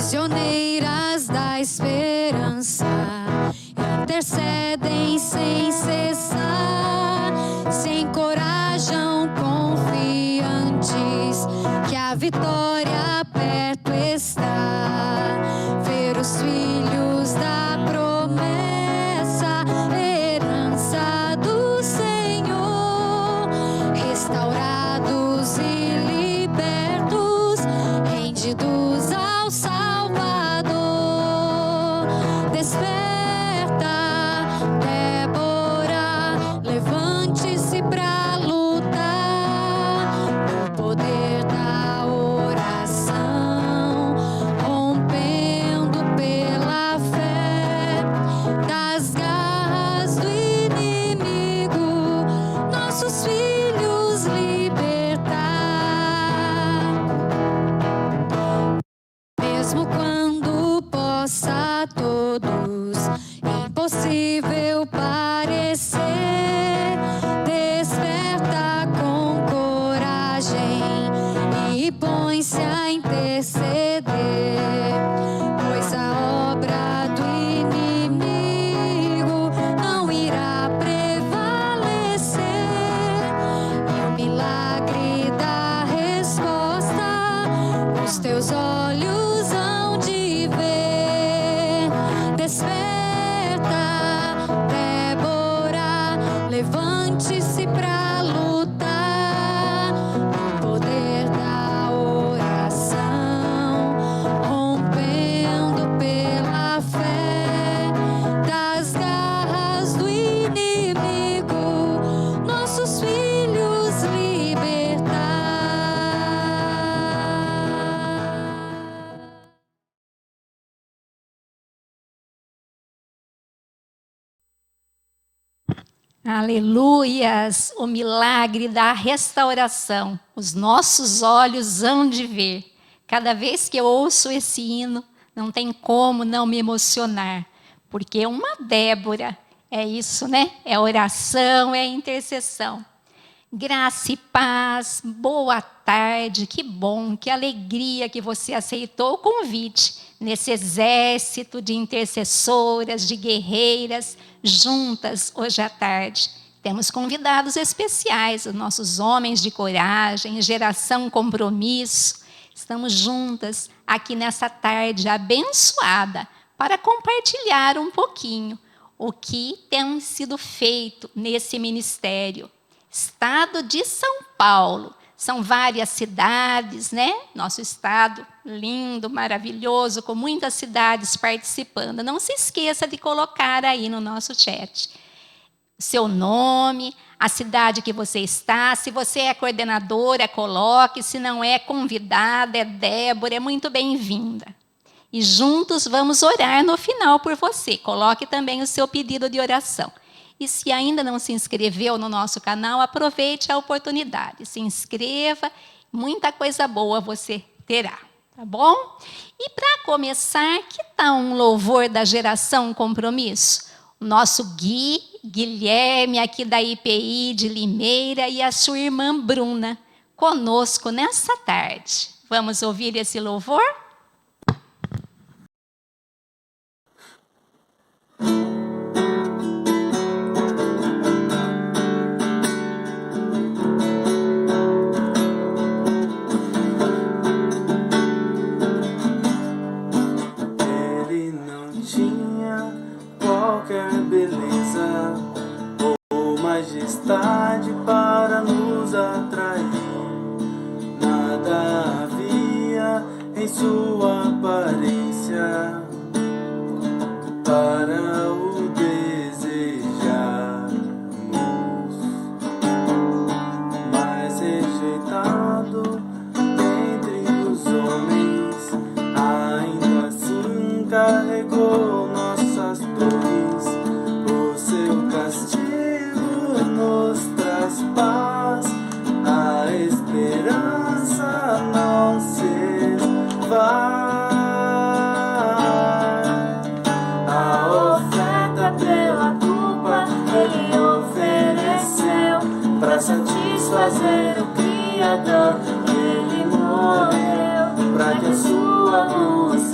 prisioneiras da esperança intercedem sem cessar, se encorajam confiantes que a vitória perto está. Ver os filhos da promessa, herança do Senhor, restaurados e libertos, rendidos ao Salvador. Desperta, Débora, levante-se pra lutar. O poder da oração, rompendo pela fé das garras do inimigo, nossos filhos libertar. Mesmo quando possa a todos impossível parecer, desperta com coragem e põe-se a interceder, pois a obra do inimigo não irá prevalecer, e o milagre da resposta os teus olhos hão de ver. Desperta, Débora, levante-se pra lutar. O poder da oração, rompendo pela fé das garras do inimigo, nossos filhos libertar. Aleluias! O milagre da restauração. Os nossos olhos hão de ver. Cada vez que eu ouço esse hino, não tem como não me emocionar. Porque uma Débora, é isso, né? É oração, é intercessão. Graça e paz, boa tarde, que bom, que alegria que você aceitou o convite nesse exército de intercessoras, de guerreiras, juntas hoje à tarde. Temos convidados especiais, os nossos homens de coragem, geração compromisso. Estamos juntas aqui nessa tarde abençoada para compartilhar um pouquinho o que tem sido feito nesse ministério. Estado de São Paulo. São várias cidades, né? Nosso estado lindo, maravilhoso, com muitas cidades participando. Não se esqueça de colocar aí no nosso chat o seu nome, a cidade que você está. Se você é coordenadora, coloque. Se não é convidada, é Débora, é muito bem-vinda. E juntos vamos orar no final por você. Coloque também o seu pedido de oração. E se ainda não se inscreveu no nosso canal, aproveite a oportunidade. Se inscreva, muita coisa boa você terá, tá bom? E para começar, que tal um louvor da geração compromisso? O nosso Guilherme, aqui da IPI de Limeira, e a sua irmã Bruna, conosco nessa tarde. Vamos ouvir esse louvor? Qualquer beleza ou majestade para nos atrair, nada havia em sua aparência para o desejarmos, mas rejeitado entre os homens, ainda assim carregou nossas dores. O seu castigo nos traz paz, a esperança não se vai. A oferta pela culpa ele ofereceu para satisfazer o Criador. Ele morreu para que a sua luz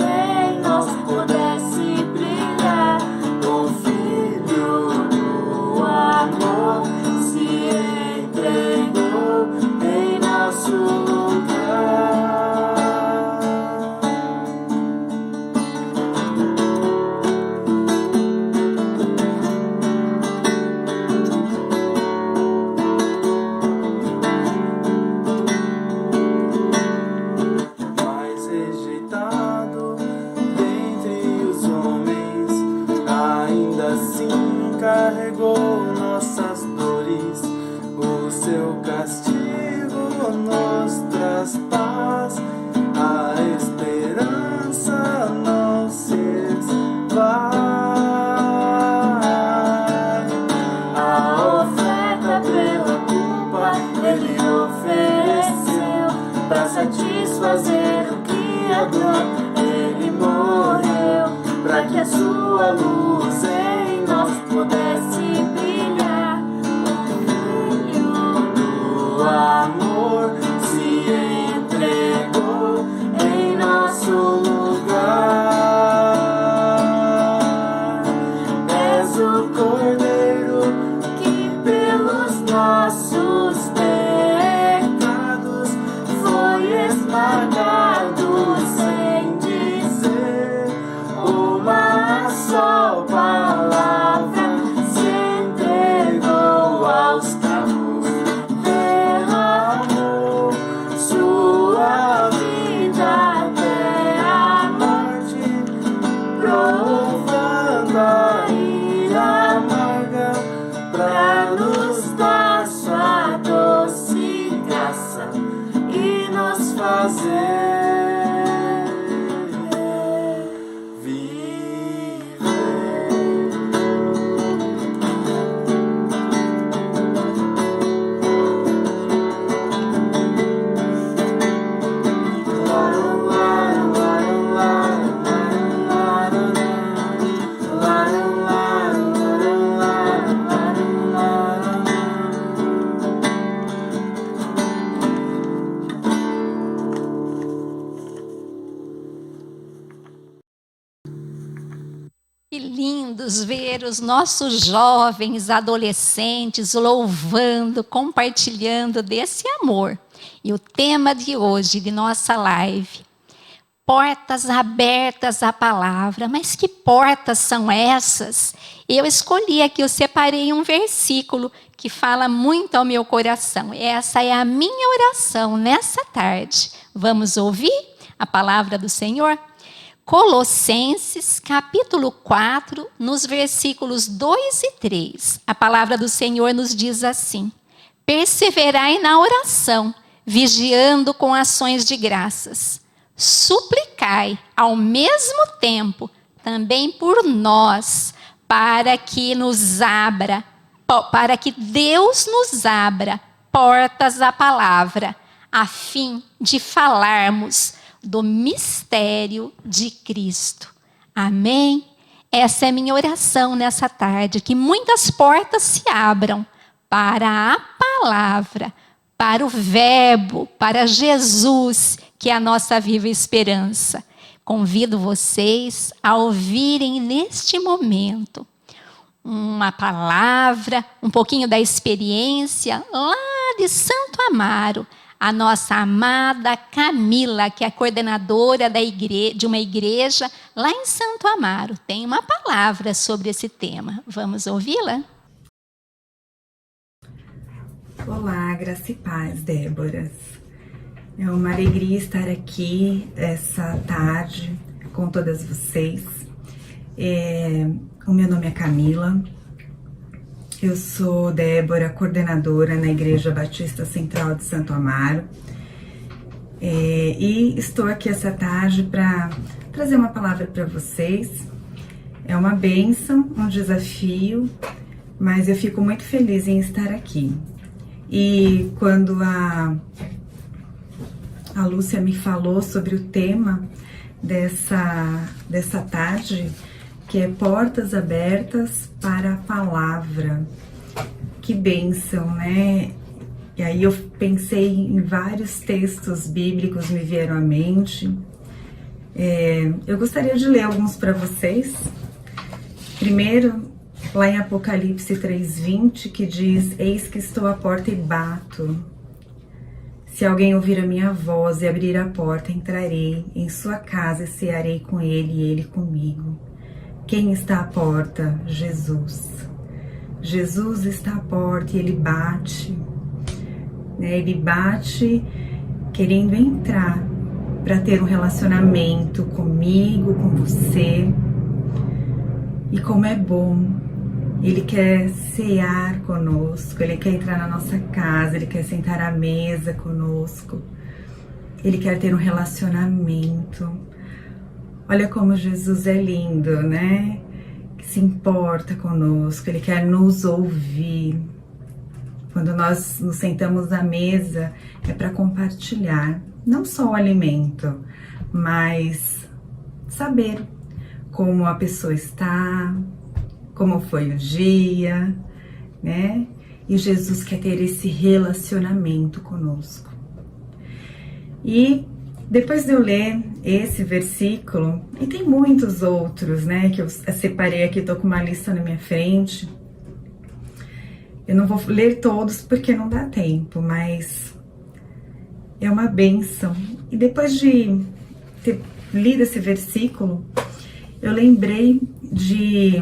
que a sua luz em nós pudesse brilhar. O Filho do amor se entregou em nosso lugar. És o Cordeiro que pelos nossos pecados foi esmagado, sem dizer uma só palavra, se entregou aos cravos, derramou sua vida até a morte, provando a ira amarga, pra nos dar sua doce graça e nos fazer Que lindos ver os nossos jovens, adolescentes louvando, compartilhando desse amor. E o tema de hoje, de nossa live, portas abertas à palavra. Mas que portas são essas? Eu escolhi aqui, eu separei um versículo que fala muito ao meu coração. Essa é a minha oração nessa tarde. Vamos ouvir a palavra do Senhor? Colossenses, capítulo 4, nos versículos 2 e 3. A palavra do Senhor nos diz assim: perseverai na oração, vigiando com ações de graças. Suplicai, ao mesmo tempo, também por nós, para que Deus nos abra portas à palavra, a fim de falarmos do mistério de Cristo. Amém? Essa é a minha oração nessa tarde, que muitas portas se abram para a palavra, para o verbo, para Jesus, que é a nossa viva esperança. Convido vocês a ouvirem neste momento uma palavra, um pouquinho da experiência lá de Santo Amaro, a nossa amada Camila, que é a coordenadora de uma igreja lá em Santo Amaro. Tem uma palavra sobre esse tema. Vamos ouvi-la? Olá, graça e paz, Déboras. É uma alegria estar aqui essa tarde com todas vocês. O meu nome é Camila. Eu sou Débora, coordenadora na Igreja Batista Central de Santo Amaro. E estou aqui essa tarde para trazer uma palavra para vocês. É uma bênção, um desafio, mas eu fico muito feliz em estar aqui. E quando a Lúcia me falou sobre o tema dessa tarde, que é portas abertas para a palavra. Que bênção, né? E aí eu pensei em vários textos bíblicos, me vieram à mente. Eu gostaria de ler alguns para vocês. Primeiro, lá em Apocalipse 3:20, que diz: eis que estou à porta e bato. Se alguém ouvir a minha voz e abrir a porta, entrarei em sua casa e cearei com ele e ele comigo. Quem está à porta? Jesus. Jesus está à porta e ele bate. Ele bate querendo entrar para ter um relacionamento comigo, com você. E como é bom, ele quer cear conosco, ele quer entrar na nossa casa, ele quer sentar à mesa conosco. Ele quer ter um relacionamento. Olha como Jesus é lindo, né? Que se importa conosco, ele quer nos ouvir. Quando nós nos sentamos à mesa, é para compartilhar, não só o alimento, mas saber como a pessoa está, como foi o dia, né? E Jesus quer ter esse relacionamento conosco. E depois de eu ler esse versículo, e tem muitos outros, né, que eu separei aqui, tô com uma lista na minha frente. Eu não vou ler todos porque não dá tempo, mas é uma bênção. E depois de ter lido esse versículo, eu lembrei de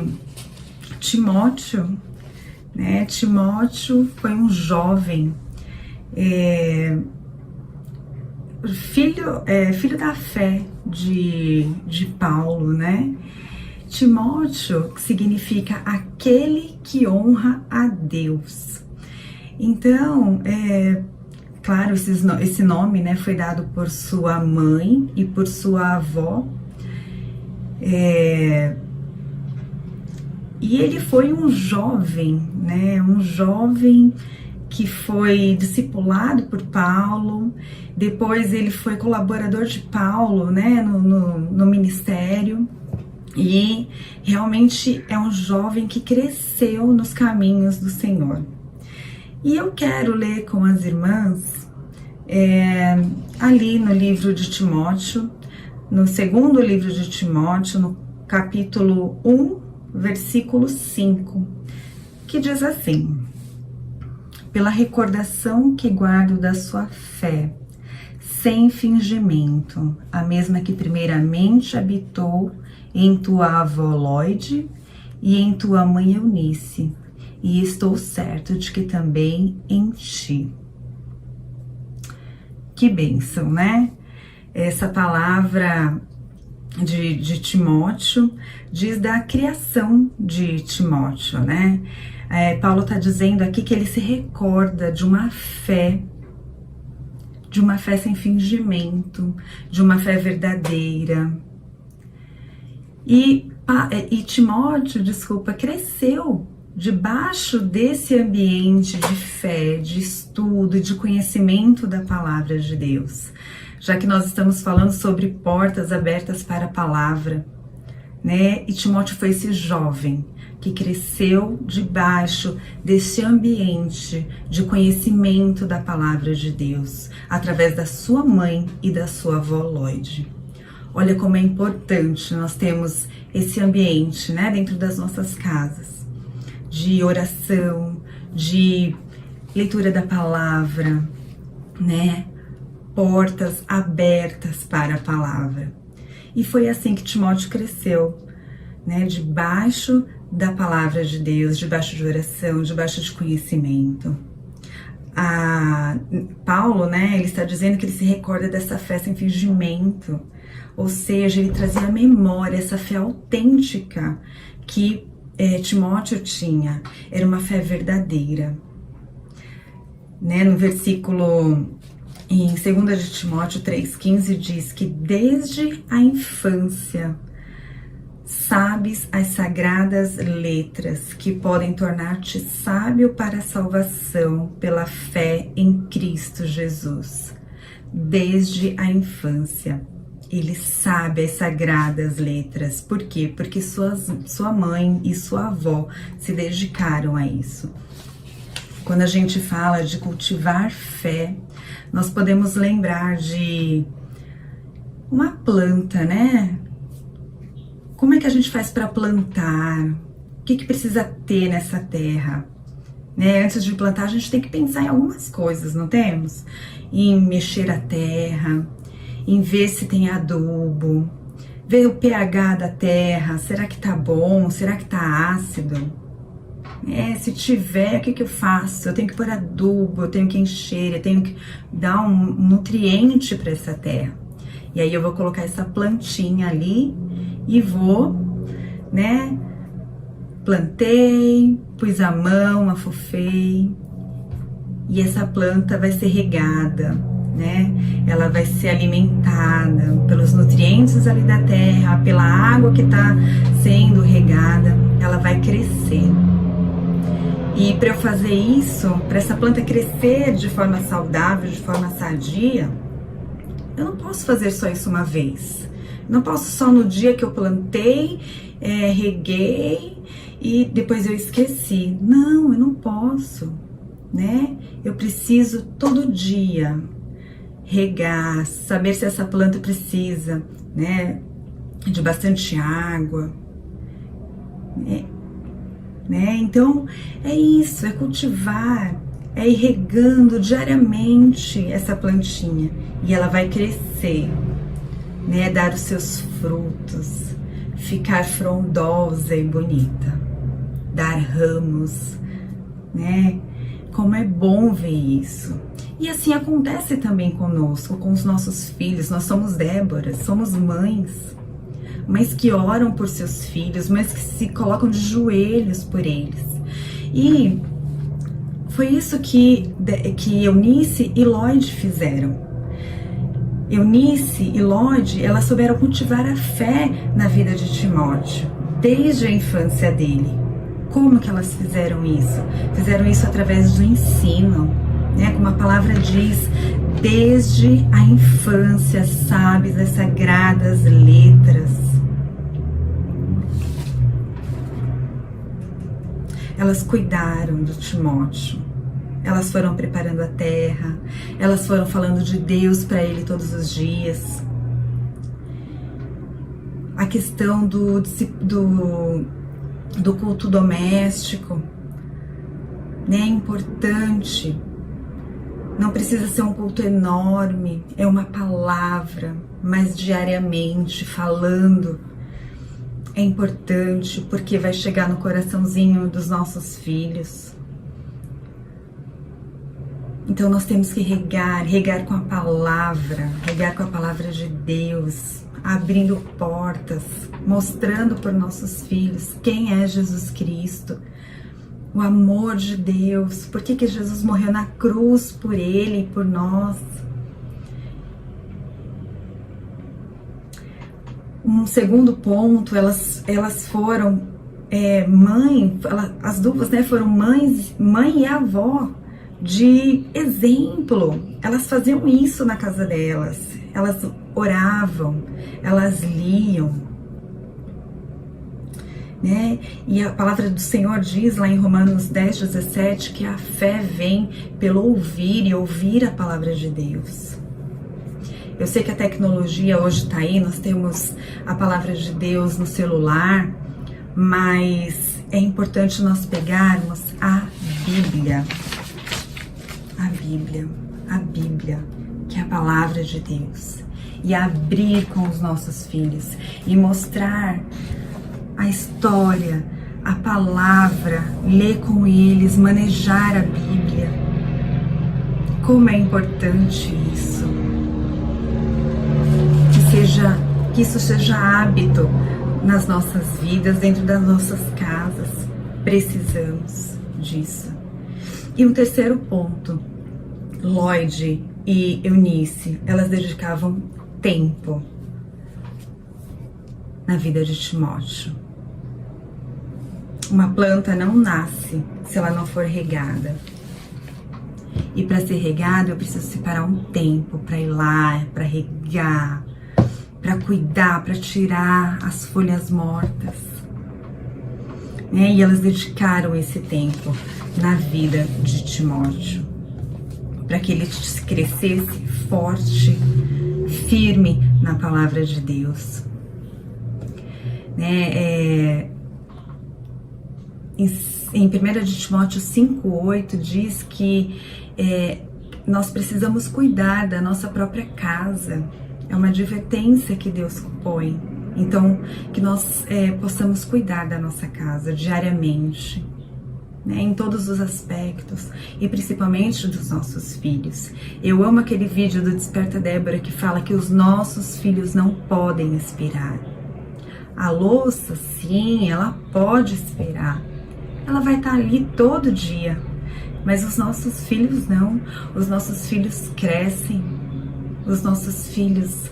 Timóteo, né? Timóteo foi um jovem, filho da fé de Paulo, né? Timóteo significa aquele que honra a Deus. Então, claro, esse nome, né, foi dado por sua mãe e por sua avó. E ele foi um jovem, né? Um jovem que foi discipulado por Paulo. Depois ele foi colaborador de Paulo, né? No ministério. E realmente é um jovem que cresceu nos caminhos do Senhor. E eu quero ler com as irmãs ali no livro de Timóteo, no segundo livro de Timóteo, no capítulo 1, versículo 5, que diz assim: pela recordação que guardo da sua fé, sem fingimento, a mesma que primeiramente habitou em tua avó Lóide e em tua mãe Eunice, e estou certo de que também em ti. Que bênção, né? Essa palavra de Timóteo diz da criação de Timóteo, né? Paulo está dizendo aqui que ele se recorda de uma fé sem fingimento, de uma fé verdadeira. E Timóteo, cresceu debaixo desse ambiente de fé, de estudo, de conhecimento da palavra de Deus. Já que nós estamos falando sobre portas abertas para a palavra, né? E Timóteo foi esse jovem que cresceu debaixo desse ambiente de conhecimento da palavra de Deus, através da sua mãe e da sua avó Lóide. Olha como é importante nós termos esse ambiente, né, dentro das nossas casas, de oração, de leitura da palavra, né, portas abertas para a palavra. E foi assim que Timóteo cresceu, né, debaixo da palavra de Deus, debaixo de oração, debaixo de conhecimento. Paulo, né, ele está dizendo que ele se recorda dessa fé sem fingimento, ou seja, ele trazia à memória essa fé autêntica que Timóteo tinha. Era uma fé verdadeira, né? No versículo em 2 de Timóteo 3,15 diz que desde a infância sabes as sagradas letras que podem tornar-te sábio para a salvação pela fé em Cristo Jesus. Desde a infância, ele sabe as sagradas letras. Por quê? Porque sua mãe e sua avó se dedicaram a isso. Quando a gente fala de cultivar fé, nós podemos lembrar de uma planta, né? Como é que a gente faz para plantar? O que precisa ter nessa terra? Né? Antes de plantar, a gente tem que pensar em algumas coisas, não temos? Em mexer a terra, em ver se tem adubo, ver o pH da terra, será que tá bom, será que tá ácido? Se tiver, o que eu faço? Eu tenho que pôr adubo, eu tenho que encher, eu tenho que dar um nutriente para essa terra. E aí eu vou colocar essa plantinha ali e vou, né, plantei, pus a mão, afofei, e essa planta vai ser regada, né? Ela vai ser alimentada pelos nutrientes ali da terra, pela água que está sendo regada, ela vai crescer. E para eu fazer isso, para essa planta crescer de forma saudável, de forma sadia, eu não posso fazer só isso uma vez. Não posso só no dia que eu plantei, reguei e depois eu esqueci. Não, eu não posso, né? Eu preciso todo dia regar, saber se essa planta precisa, né, de bastante água, né? Então é isso, é cultivar, é ir regando diariamente essa plantinha e ela vai crescer, né? Dar os seus frutos, ficar frondosa e bonita, dar ramos, né? Como é bom ver isso. E assim acontece também conosco, com os nossos filhos. Nós somos Déboras, somos mães que oram por seus filhos, mães que se colocam de joelhos por eles. E foi isso que Eunice e Lloyd fizeram. Eunice e Lloyd, elas souberam cultivar a fé na vida de Timóteo, desde a infância dele. Como que elas fizeram isso? Fizeram isso através do ensino, né? Como a palavra diz, desde a infância, sabes, as sagradas letras. Elas cuidaram do Timóteo, elas foram preparando a terra, elas foram falando de Deus para ele todos os dias. A questão do culto doméstico, né, é importante. Não precisa ser um culto enorme, é uma palavra, mas diariamente falando é importante, porque vai chegar no coraçãozinho dos nossos filhos. Então nós temos que regar com a palavra de Deus, abrindo portas, mostrando por nossos filhos quem é Jesus Cristo, o amor de Deus, por que Jesus morreu na cruz por ele e por nós. Um segundo ponto, elas foram as duas, né, foram mãe e avó de exemplo. Elas faziam isso na casa delas, elas oravam, elas liam, né? E a palavra do Senhor diz lá em Romanos 10:17 que a fé vem pelo ouvir e ouvir a palavra de Deus. Eu sei que a tecnologia hoje está aí, nós temos a palavra de Deus no celular, mas é importante nós pegarmos a Bíblia, que é a palavra de Deus, e abrir com os nossos filhos e mostrar a história, a palavra, ler com eles, manejar a Bíblia. Como é importante isso. Que isso seja hábito nas nossas vidas, dentro das nossas casas. Precisamos disso. E um terceiro ponto, Lloyd e Eunice, elas dedicavam tempo na vida de Timóteo. Uma planta não nasce se ela não for regada. E para ser regada, eu preciso separar um tempo para ir lá, para regar, para cuidar, para tirar as folhas mortas, né? E elas dedicaram esse tempo na vida de Timóteo, para que ele crescesse forte, firme na palavra de Deus, né? Em 1 Timóteo 5:8 diz que nós precisamos cuidar da nossa própria casa. É uma advertência que Deus põe. Então, que nós possamos cuidar da nossa casa diariamente, né, em todos os aspectos, e principalmente dos nossos filhos. Eu amo aquele vídeo do Desperta Débora que fala que os nossos filhos não podem esperar. A louça, sim, ela pode esperar. Ela vai estar ali todo dia. Mas os nossos filhos não. Os nossos filhos crescem. Os nossos filhos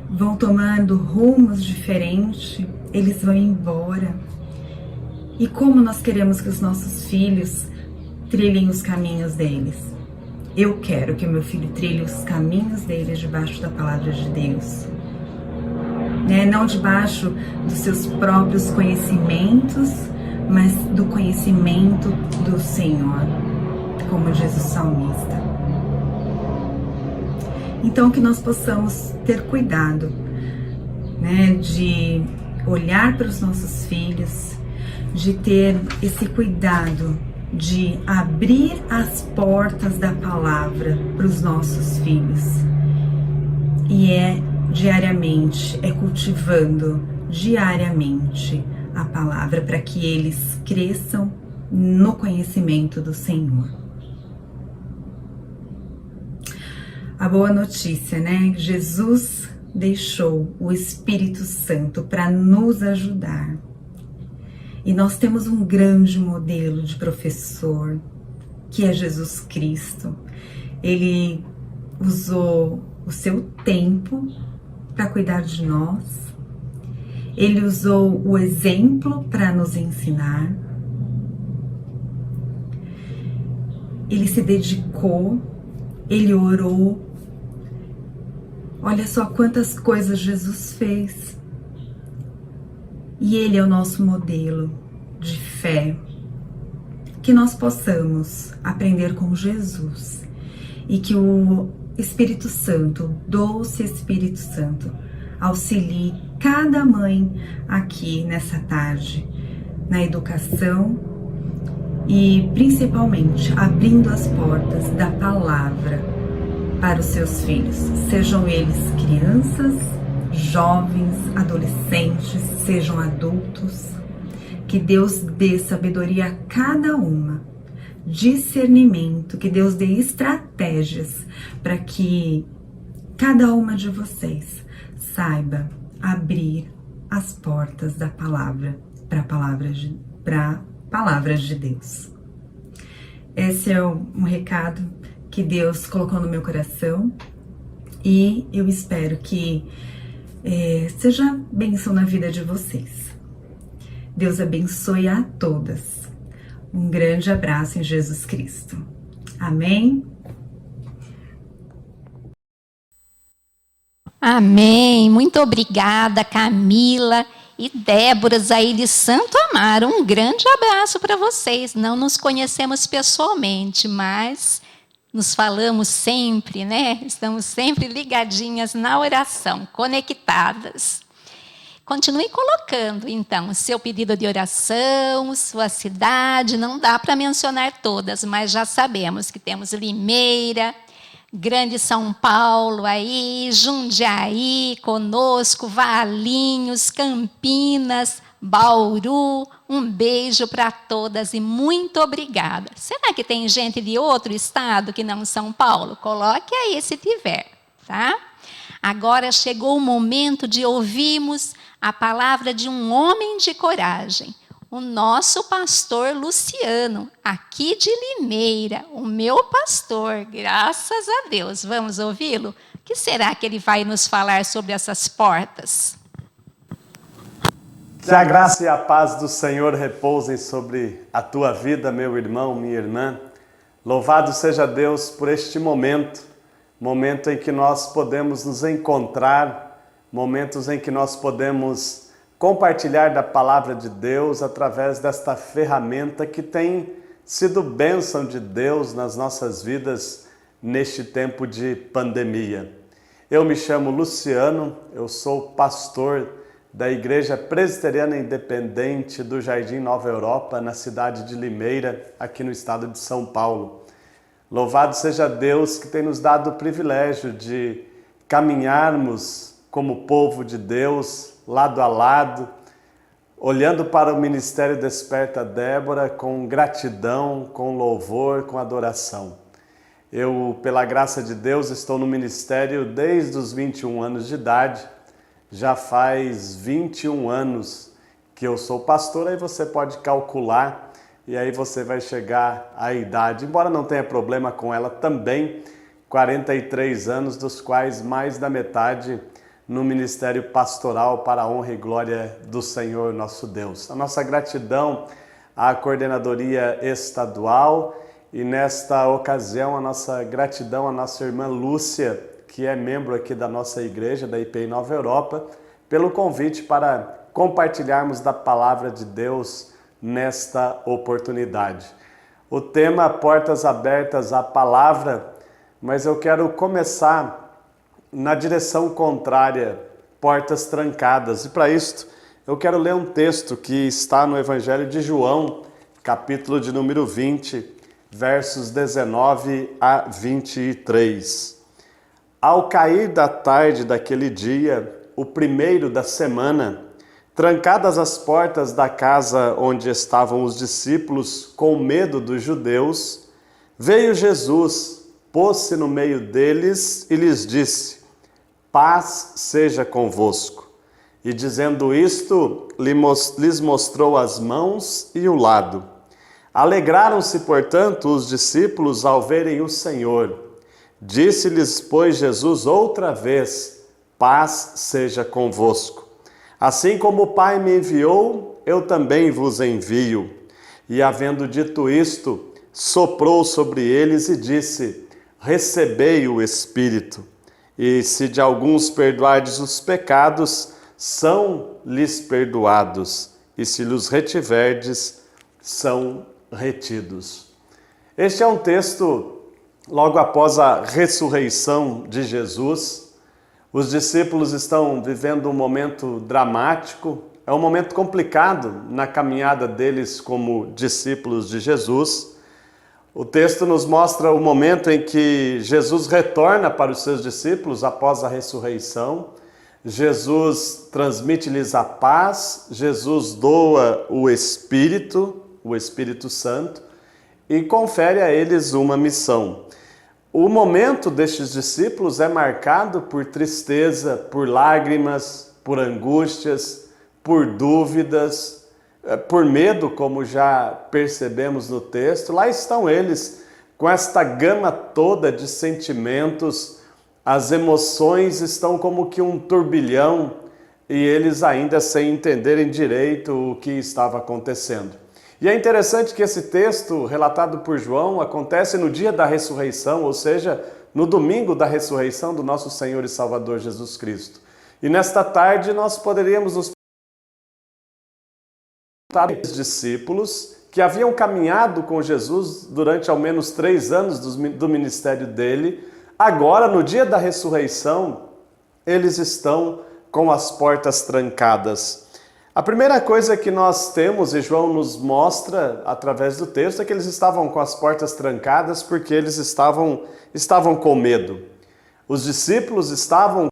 vão tomando rumos diferentes, eles vão embora. E como nós queremos que os nossos filhos trilhem os caminhos deles? Eu quero que o meu filho trilhe os caminhos deles debaixo da palavra de Deus. né? Não debaixo dos seus próprios conhecimentos, mas do conhecimento do Senhor, como diz o salmista. Então, que nós possamos ter cuidado, né, de olhar para os nossos filhos, de ter esse cuidado de abrir as portas da palavra para os nossos filhos. E é diariamente, é cultivando diariamente a palavra para que eles cresçam no conhecimento do Senhor. A boa notícia, né? Jesus deixou o Espírito Santo para nos ajudar. E nós temos um grande modelo de professor, que é Jesus Cristo. Ele usou o seu tempo para cuidar de nós. Ele usou o exemplo para nos ensinar. Ele se dedicou, ele orou. Olha só quantas coisas Jesus fez. E ele é o nosso modelo de fé. Que nós possamos aprender com Jesus e que o Espírito Santo, o doce Espírito Santo, auxilie cada mãe aqui nessa tarde, na educação e principalmente abrindo as portas da palavra para os seus filhos, sejam eles crianças, jovens, adolescentes, sejam adultos. Que Deus dê sabedoria a cada uma, discernimento, que Deus dê estratégias para que cada uma de vocês saiba abrir as portas da palavra para palavras de Deus. Esse é um recado que Deus colocou no meu coração e eu espero que seja bênção na vida de vocês. Deus abençoe a todas. Um grande abraço em Jesus Cristo. Amém? Amém. Muito obrigada, Camila e Débora aí de Santo Amaro. Um grande abraço para vocês. Não nos conhecemos pessoalmente, mas nos falamos sempre, né? Estamos sempre ligadinhas na oração, conectadas. Continue colocando, então, o seu pedido de oração, sua cidade. Não dá para mencionar todas, mas já sabemos que temos Limeira, Grande São Paulo aí, Jundiaí conosco, Valinhos, Campinas, Bauru. Um beijo para todas e muito obrigada. Será que tem gente de outro estado que não São Paulo? Coloque aí se tiver, tá? Agora chegou o momento de ouvirmos a palavra de um homem de coragem, o nosso pastor Luciano, aqui de Limeira, o meu pastor, graças a Deus. Vamos ouvi-lo? O que será que ele vai nos falar sobre essas portas? Que a graça e a paz do Senhor repousem sobre a tua vida, meu irmão, minha irmã. Louvado seja Deus por este momento em que nós podemos nos encontrar, momentos em que nós podemos compartilhar da palavra de Deus através desta ferramenta que tem sido bênção de Deus nas nossas vidas neste tempo de pandemia. Eu me chamo Luciano, eu sou pastor da Igreja Presbiteriana Independente do Jardim Nova Europa, na cidade de Limeira, aqui no estado de São Paulo. Louvado seja Deus que tem nos dado o privilégio de caminharmos como povo de Deus, lado a lado, olhando para o Ministério Desperta Débora com gratidão, com louvor, com adoração. Eu, pela graça de Deus, estou no ministério desde os 21 anos de idade. Já faz 21 anos que eu sou pastor, aí você pode calcular e aí você vai chegar à idade, embora não tenha problema com ela também, 43 anos, dos quais mais da metade no ministério pastoral para a honra e glória do Senhor nosso Deus. A nossa gratidão à coordenadoria estadual e nesta ocasião a nossa gratidão à nossa irmã Lúcia, que é membro aqui da nossa igreja, da IPI Nova Europa, pelo convite para compartilharmos da palavra de Deus nesta oportunidade. O tema Portas Abertas à Palavra, mas eu quero começar na direção contrária, portas trancadas. E para isto, eu quero ler um texto que está no Evangelho de João, capítulo de número 20, versos 19 a 23. Ao cair da tarde daquele dia, o primeiro da semana, trancadas as portas da casa onde estavam os discípulos com medo dos judeus, veio Jesus, pôs-se no meio deles e lhes disse: paz seja convosco. E dizendo isto, lhes mostrou as mãos e o lado. Alegraram-se, portanto, os discípulos ao verem o Senhor. Disse-lhes, pois, Jesus outra vez: paz seja convosco. Assim como o Pai me enviou, eu também vos envio. E havendo dito isto, soprou sobre eles e disse: recebei o Espírito. E se de alguns perdoardes os pecados, são-lhes perdoados. E se lhes retiverdes, são retidos. Este é um texto logo após a ressurreição de Jesus. Os discípulos estão vivendo um momento dramático, é um momento complicado na caminhada deles como discípulos de Jesus. O texto nos mostra o momento em que Jesus retorna para os seus discípulos após a ressurreição. Jesus transmite-lhes a paz, Jesus doa o Espírito Santo, e confere a eles uma missão. O momento destes discípulos é marcado por tristeza, por lágrimas, por angústias, por dúvidas, por medo, como já percebemos no texto. Lá estão eles, com esta gama toda de sentimentos, as emoções estão como que um turbilhão e eles ainda sem entenderem direito o que estava acontecendo. E é interessante que esse texto, relatado por João, acontece no dia da ressurreição, ou seja, no domingo da ressurreição do nosso Senhor e Salvador Jesus Cristo. E nesta tarde nós poderíamos nos perguntar aos discípulos que haviam caminhado com Jesus durante ao menos 3 anos do ministério dele. Agora, no dia da ressurreição, eles estão com as portas trancadas. A primeira coisa que nós temos, e João nos mostra através do texto, é que eles estavam com as portas trancadas porque eles estavam com medo. Os discípulos estavam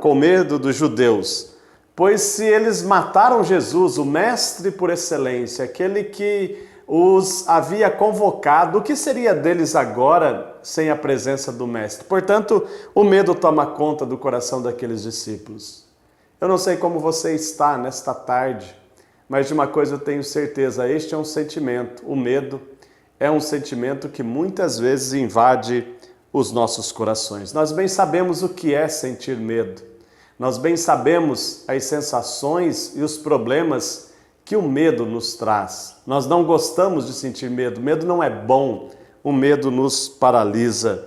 com medo dos judeus, pois se eles mataram Jesus, o mestre por excelência, aquele que os havia convocado, o que seria deles agora sem a presença do mestre? Portanto, o medo toma conta do coração daqueles discípulos. Eu não sei como você está nesta tarde, mas de uma coisa eu tenho certeza, este é um sentimento, o medo é um sentimento que muitas vezes invade os nossos corações. Nós bem sabemos o que é sentir medo, nós bem sabemos as sensações e os problemas que o medo nos traz. Nós não gostamos de sentir medo, medo não é bom, o medo nos paralisa.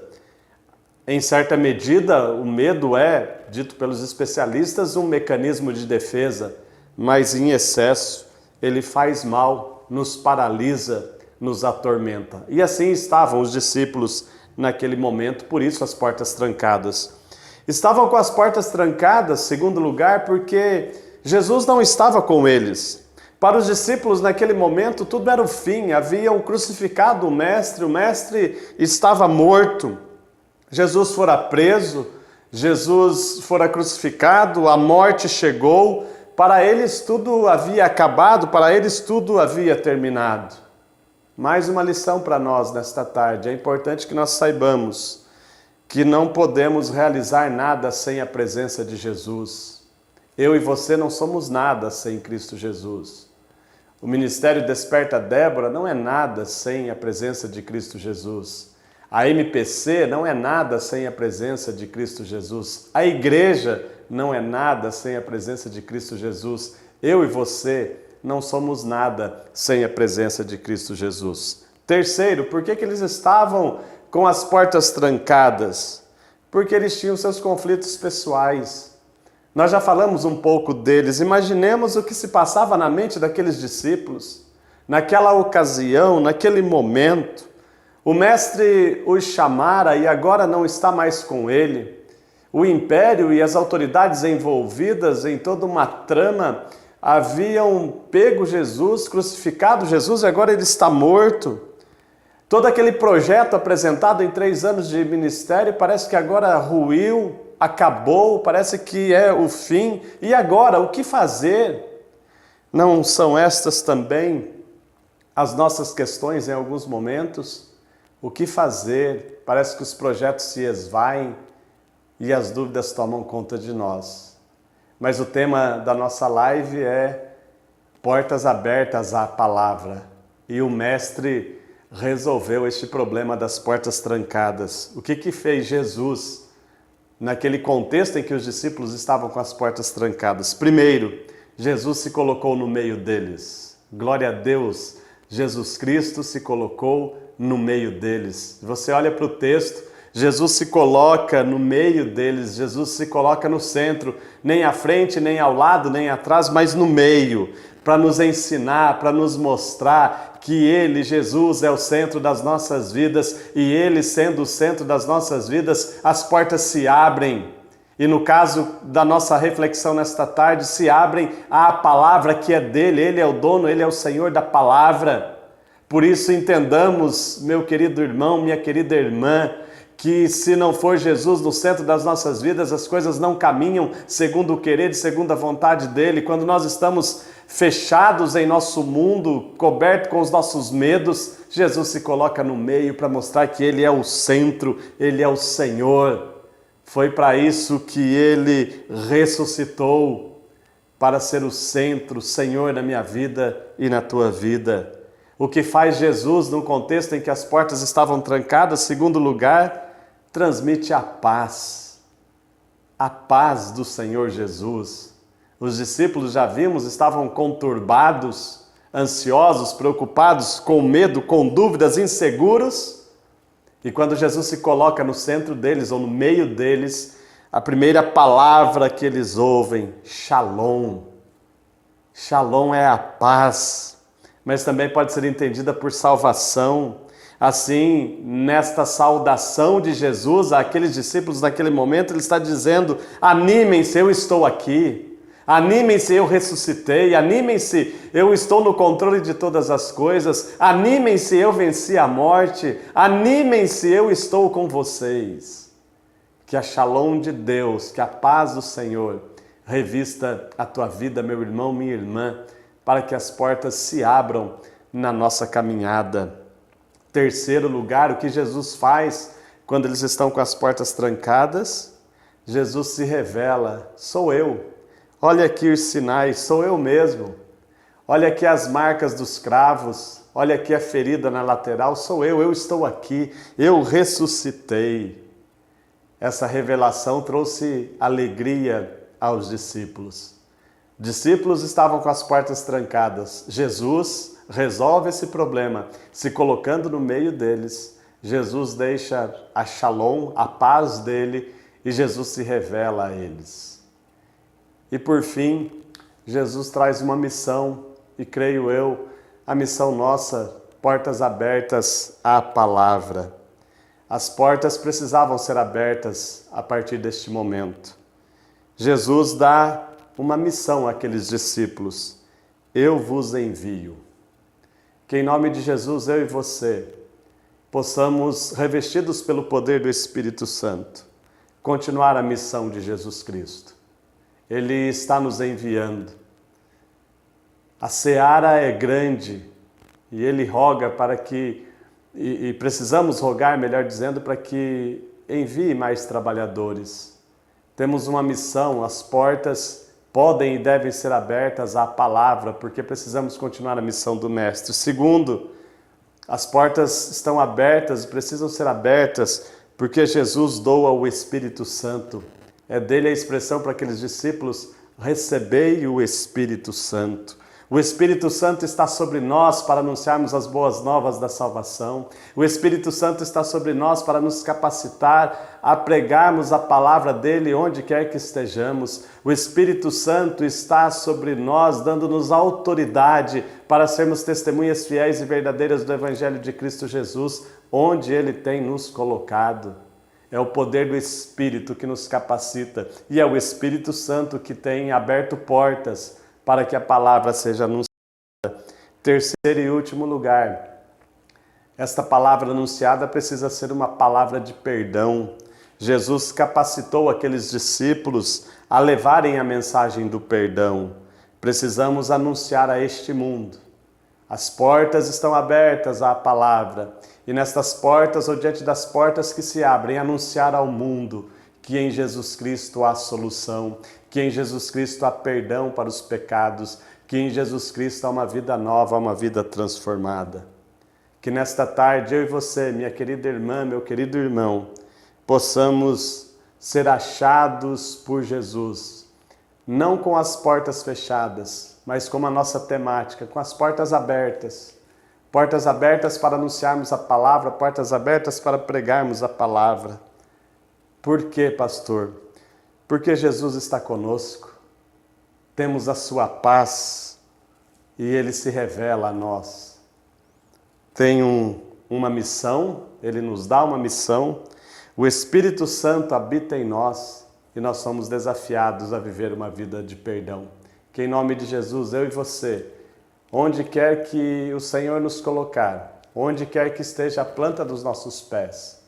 Em certa medida, o medo é, dito pelos especialistas, um mecanismo de defesa, mas em excesso ele faz mal, nos paralisa, nos atormenta. E assim estavam os discípulos naquele momento, por isso as portas trancadas. Estavam com as portas trancadas, segundo lugar, porque Jesus não estava com eles. Para os discípulos, naquele momento, tudo era o fim, haviam crucificado o mestre estava morto. Jesus fora preso, Jesus fora crucificado, a morte chegou, para eles tudo havia acabado, para eles tudo havia terminado. Mais uma lição para nós nesta tarde, é importante que nós saibamos que não podemos realizar nada sem a presença de Jesus. Eu e você não somos nada sem Cristo Jesus. O Ministério Desperta Débora não é nada sem a presença de Cristo Jesus. A MPC não é nada sem a presença de Cristo Jesus. A igreja não é nada sem a presença de Cristo Jesus. Eu e você não somos nada sem a presença de Cristo Jesus. Terceiro, por que eles estavam com as portas trancadas? Porque eles tinham seus conflitos pessoais. Nós já falamos um pouco deles. Imaginemos o que se passava na mente daqueles discípulos. Naquela ocasião, naquele momento, o mestre os chamara e agora não está mais com ele. O império e as autoridades envolvidas em toda uma trama haviam pego Jesus, crucificado Jesus e agora ele está morto. Todo aquele projeto apresentado em 3 anos de ministério parece que agora ruiu, acabou, parece que é o fim. E agora, o que fazer? Não são estas também as nossas questões em alguns momentos? O que fazer? Parece que os projetos se esvaem e as dúvidas tomam conta de nós. Mas o tema da nossa live é portas abertas à palavra. E o mestre resolveu este problema das portas trancadas. O que fez Jesus naquele contexto em que os discípulos estavam com as portas trancadas? Primeiro, Jesus se colocou no meio deles. Glória a Deus, Jesus Cristo se colocou no meio deles. Você olha para o texto, Jesus se coloca no meio deles, Jesus se coloca no centro, nem à frente, nem ao lado, nem atrás, mas no meio, para nos ensinar, para nos mostrar que Ele, Jesus, é o centro das nossas vidas e Ele, sendo o centro das nossas vidas, as portas se abrem. E no caso da nossa reflexão nesta tarde, se abrem à palavra que é dele, Ele é o dono, Ele é o Senhor da palavra. Por isso entendamos, meu querido irmão, minha querida irmã, que se não for Jesus no centro das nossas vidas, as coisas não caminham segundo o querer e segundo a vontade dele. Quando nós estamos fechados em nosso mundo, coberto com os nossos medos, Jesus se coloca no meio para mostrar que Ele é o centro, Ele é o Senhor. Foi para isso que Ele ressuscitou, para ser o centro, o Senhor na minha vida e na tua vida. O que faz Jesus num contexto em que as portas estavam trancadas, segundo lugar, transmite a paz do Senhor Jesus. Os discípulos, já vimos, estavam conturbados, ansiosos, preocupados, com medo, com dúvidas, inseguros. E quando Jesus se coloca no centro deles ou no meio deles, a primeira palavra que eles ouvem, Shalom. Shalom é a paz, mas também pode ser entendida por salvação. Assim, nesta saudação de Jesus àqueles discípulos naquele momento, ele está dizendo: animem-se, eu estou aqui. Animem-se, eu ressuscitei. Animem-se, eu estou no controle de todas as coisas. Animem-se, eu venci a morte. Animem-se, eu estou com vocês. Que a Shalom de Deus, que a paz do Senhor revista a tua vida, meu irmão, minha irmã, para que as portas se abram na nossa caminhada. Terceiro lugar, o que Jesus faz quando eles estão com as portas trancadas? Jesus se revela: sou eu. Olha aqui os sinais, sou eu mesmo. Olha aqui as marcas dos cravos, olha aqui a ferida na lateral, sou eu estou aqui, eu ressuscitei. Essa revelação trouxe alegria aos discípulos. Discípulos estavam com as portas trancadas. Jesus resolve esse problema, se colocando no meio deles. Jesus deixa a Shalom, a paz dele, e Jesus se revela a eles. E por fim, Jesus traz uma missão, e creio eu, a missão nossa, portas abertas à palavra. As portas precisavam ser abertas a partir deste momento. Jesus dá uma missão àqueles discípulos: eu vos envio. Que em nome de Jesus, eu e você, possamos, revestidos pelo poder do Espírito Santo, continuar a missão de Jesus Cristo. Ele está nos enviando. A seara é grande e Ele roga para que, e precisamos rogar, melhor dizendo, para que envie mais trabalhadores. Temos uma missão, as portas podem e devem ser abertas à palavra, porque precisamos continuar a missão do Mestre. Segundo, as portas estão abertas e precisam ser abertas porque Jesus doa o Espírito Santo. É dele a expressão para aqueles discípulos: recebei o Espírito Santo. O Espírito Santo está sobre nós para anunciarmos as boas novas da salvação. O Espírito Santo está sobre nós para nos capacitar a pregarmos a palavra dele onde quer que estejamos. O Espírito Santo está sobre nós, dando-nos autoridade para sermos testemunhas fiéis e verdadeiras do Evangelho de Cristo Jesus, onde ele tem nos colocado. É o poder do Espírito que nos capacita e é o Espírito Santo que tem aberto portas para que a palavra seja anunciada. Terceiro e último lugar, esta palavra anunciada precisa ser uma palavra de perdão. Jesus capacitou aqueles discípulos a levarem a mensagem do perdão. Precisamos anunciar a este mundo. As portas estão abertas à palavra, e nestas portas, ou diante das portas que se abrem, anunciar ao mundo que em Jesus Cristo há solução, que em Jesus Cristo há perdão para os pecados, que em Jesus Cristo há uma vida nova, uma vida transformada. Que nesta tarde eu e você, minha querida irmã, meu querido irmão, possamos ser achados por Jesus, não com as portas fechadas, mas como a nossa temática, com as portas abertas para anunciarmos a palavra, portas abertas para pregarmos a palavra. Por quê, pastor? Porque Jesus está conosco, temos a sua paz e ele se revela a nós. Tem uma missão, ele nos dá uma missão, o Espírito Santo habita em nós e nós somos desafiados a viver uma vida de perdão. Que em nome de Jesus, eu e você, onde quer que o Senhor nos colocar, onde quer que esteja a planta dos nossos pés,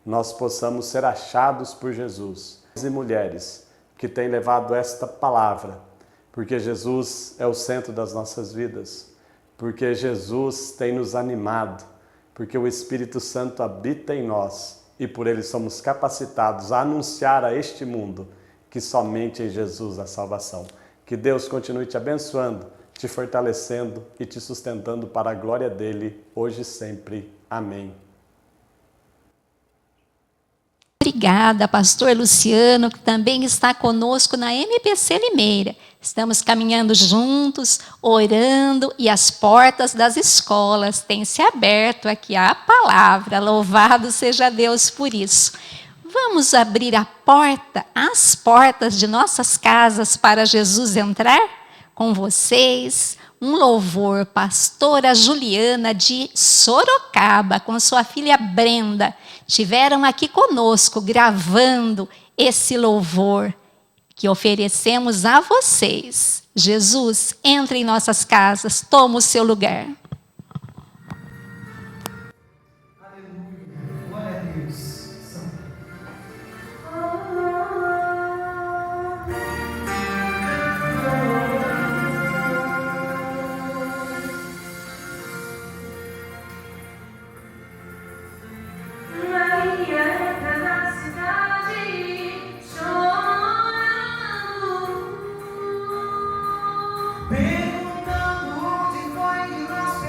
nós possamos ser achados por Jesus. E mulheres que têm levado esta palavra, porque Jesus é o centro das nossas vidas, porque Jesus tem nos animado, porque o Espírito Santo habita em nós e por ele somos capacitados a anunciar a este mundo que somente em Jesus há salvação. Que Deus continue te abençoando, te fortalecendo e te sustentando para a glória dele, hoje e sempre. Amém. Obrigada, pastor Luciano, que também está conosco na MPC Limeira. Estamos caminhando juntos, orando, e as portas das escolas têm se aberto aqui à palavra. Louvado seja Deus por isso. Vamos abrir a porta, as portas de nossas casas para Jesus entrar? Com vocês, um louvor, pastora Juliana de Sorocaba, com sua filha Brenda, estiveram aqui conosco gravando esse louvor que oferecemos a vocês. Jesus, entre em nossas casas, toma o seu lugar. Aleluia, glória a Deus. Perguntando onde foi que nós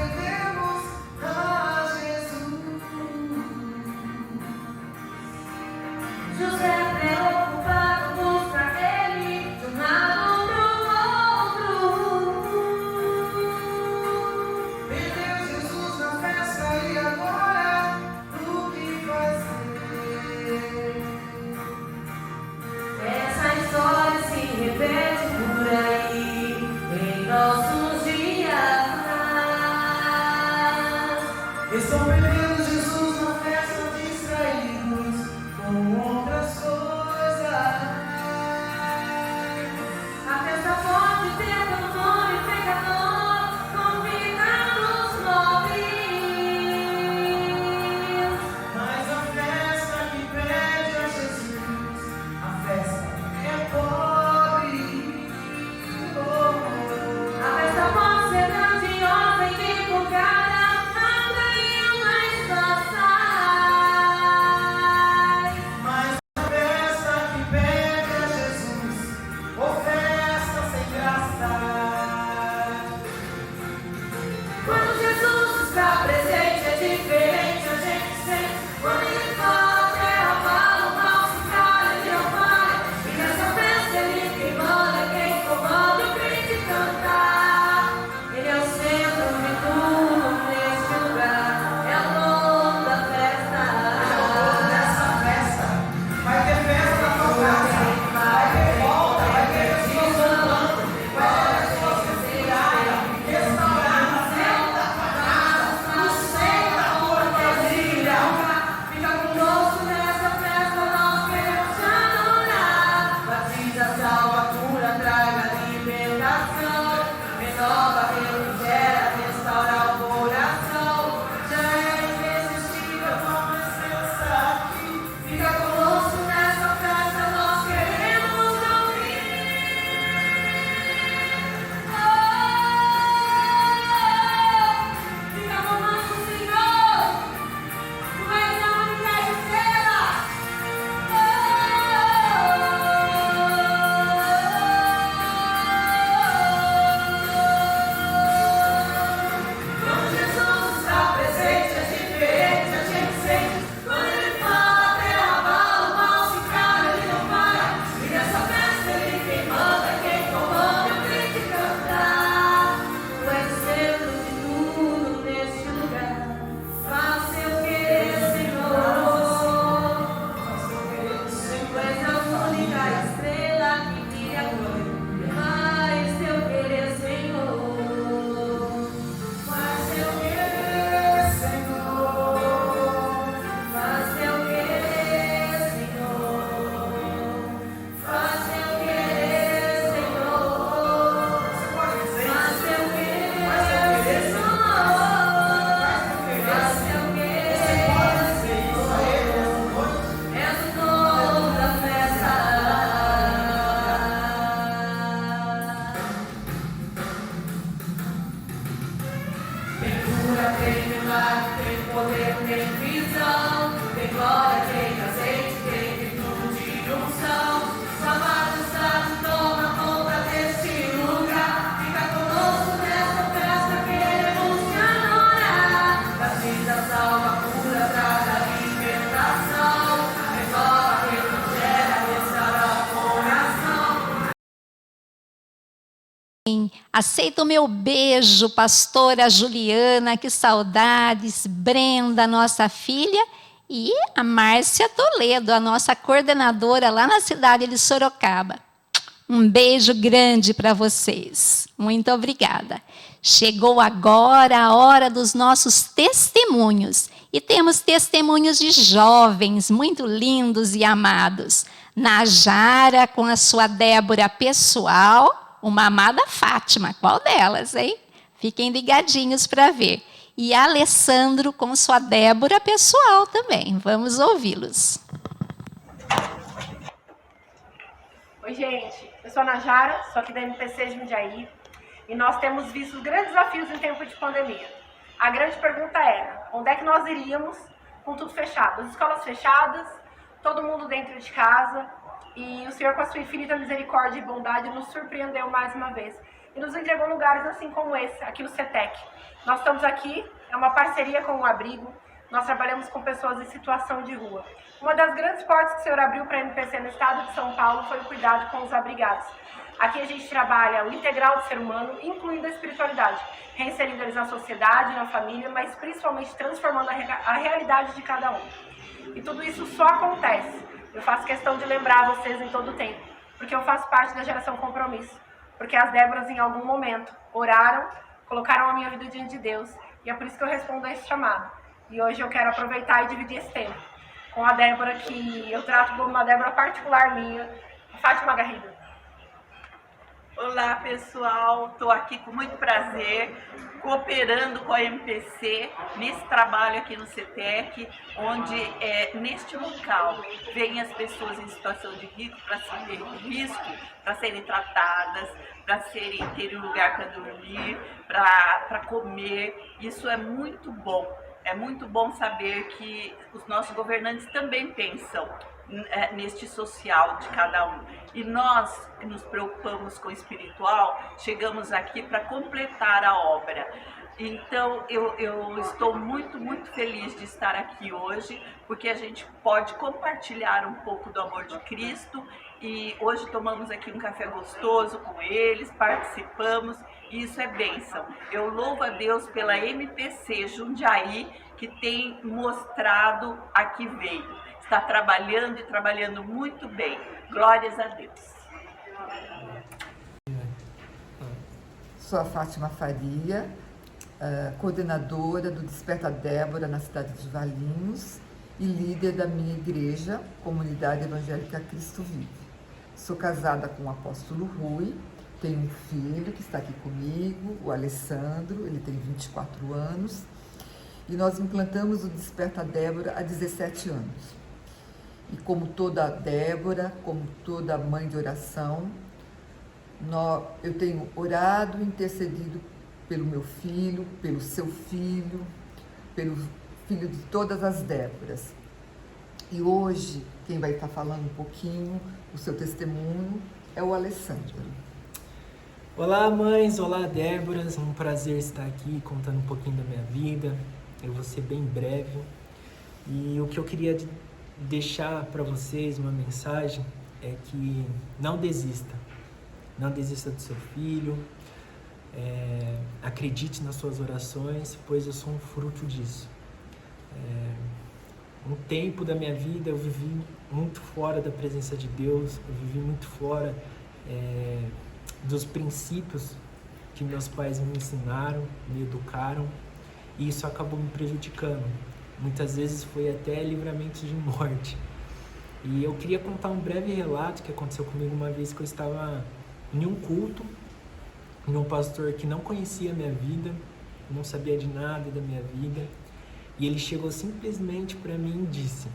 Aceita o meu beijo, pastora Juliana, que saudades, Brenda, nossa filha, e a Márcia Toledo, a nossa coordenadora lá na cidade de Sorocaba. Um beijo grande para vocês. Muito obrigada. Chegou agora a hora dos nossos testemunhos. E temos testemunhos de jovens muito lindos e amados. Najara com a sua Débora pessoal, uma amada Fátima. Qual delas, hein? Fiquem ligadinhos para ver. E Alessandro com sua Débora pessoal também. Vamos ouvi-los. Oi, gente. Eu sou a Najara, sou aqui da MPC de Jundiaí. E nós temos visto grandes desafios em tempo de pandemia. A grande pergunta era, onde é que nós iríamos com tudo fechado? As escolas fechadas, todo mundo dentro de casa. E o Senhor, com a sua infinita misericórdia e bondade, nos surpreendeu mais uma vez. E nos entregou lugares assim como esse, aqui no CETEC. Nós estamos aqui, é uma parceria com o Abrigo. Nós trabalhamos com pessoas em situação de rua. Uma das grandes portas que o Senhor abriu para a MPC no estado de São Paulo foi o cuidado com os abrigados. Aqui a gente trabalha o integral do ser humano, incluindo a espiritualidade, reinserindo eles na sociedade, na família, mas principalmente transformando a realidade de cada um. E tudo isso só acontece. Eu faço questão de lembrar vocês em todo o tempo, porque eu faço parte da geração compromisso. Porque as Déboras, em algum momento, oraram, colocaram a minha vida diante de Deus, e é por isso que eu respondo a esse chamado. E hoje eu quero aproveitar e dividir esse tempo com a Débora, que eu trato como uma Débora particular minha, a Fátima Garrido. Olá, pessoal, estou aqui com muito prazer, cooperando com a MPC nesse trabalho aqui no CETEC, onde neste local vêm as pessoas em situação de risco para serem tratadas, para terem um lugar para dormir, para comer. Isso é muito bom. É muito bom saber que os nossos governantes também pensam neste social de cada um. E nós, que nos preocupamos com o espiritual, chegamos aqui para completar a obra. Então, eu estou muito, muito feliz de estar aqui hoje, porque a gente pode compartilhar um pouco do amor de Cristo. E hoje tomamos aqui um café gostoso com eles, participamos, e isso é bênção. Eu louvo a Deus pela MPC Jundiaí, que tem mostrado a que veio. Está trabalhando e trabalhando muito bem. Glórias a Deus. Sou a Fátima Faria, coordenadora do Desperta Débora na cidade de Valinhos e líder da minha igreja, Comunidade Evangélica Cristo Vive. Sou casada com o apóstolo Rui, tenho um filho que está aqui comigo, o Alessandro, ele tem 24 anos, e nós implantamos o Desperta Débora há 17 anos. E como toda Débora, como toda mãe de oração, eu tenho orado e intercedido pelo meu filho, pelo seu filho, pelo filho de todas as Déboras. E hoje, quem vai estar falando um pouquinho o seu testemunho é o Alessandro. Olá, mães, olá, Déboras, um prazer estar aqui contando um pouquinho da minha vida. Eu vou ser bem breve. E o que eu queria deixar para vocês, uma mensagem, é que não desista. Não desista do seu filho. Acredite nas suas orações, pois eu sou um fruto disso. Um tempo da minha vida eu vivi muito fora da presença de Deus, eu vivi muito fora dos princípios que meus pais me ensinaram, me educaram, e isso acabou me prejudicando. Muitas vezes foi até livramentos de morte. E eu queria contar um breve relato que aconteceu comigo uma vez que eu estava em um culto, em um pastor que não conhecia a minha vida, não sabia de nada da minha vida, e ele chegou simplesmente para mim e disse: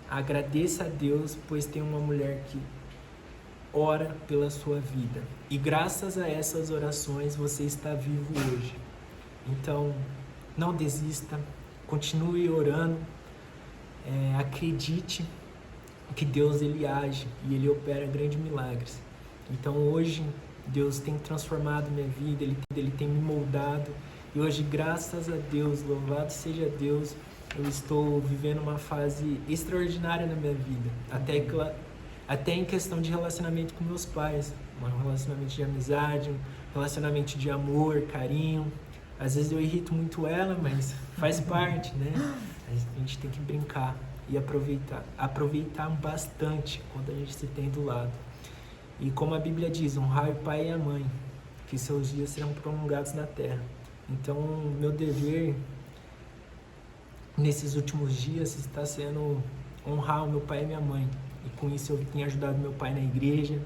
agradeça a Deus, pois tem uma mulher que ora pela sua vida, e graças a essas orações você está vivo hoje. Então, não desista, continue orando, acredite que Deus ele age e ele opera grandes milagres. Então hoje Deus tem transformado minha vida, ele tem me moldado, e hoje, graças a Deus, louvado seja Deus, eu estou vivendo uma fase extraordinária na minha vida, até em questão de relacionamento com meus pais. um relacionamento de amizade, um relacionamento de amor, carinho. Às vezes eu irrito muito ela, mas faz parte, né? A gente tem que brincar e aproveitar bastante quando a gente se tem do lado. E como a Bíblia diz, honrar o pai e a mãe, que seus dias serão prolongados na terra. Então, meu dever nesses últimos dias está sendo honrar o meu pai e minha mãe. E com isso eu tenho ajudado meu pai na igreja,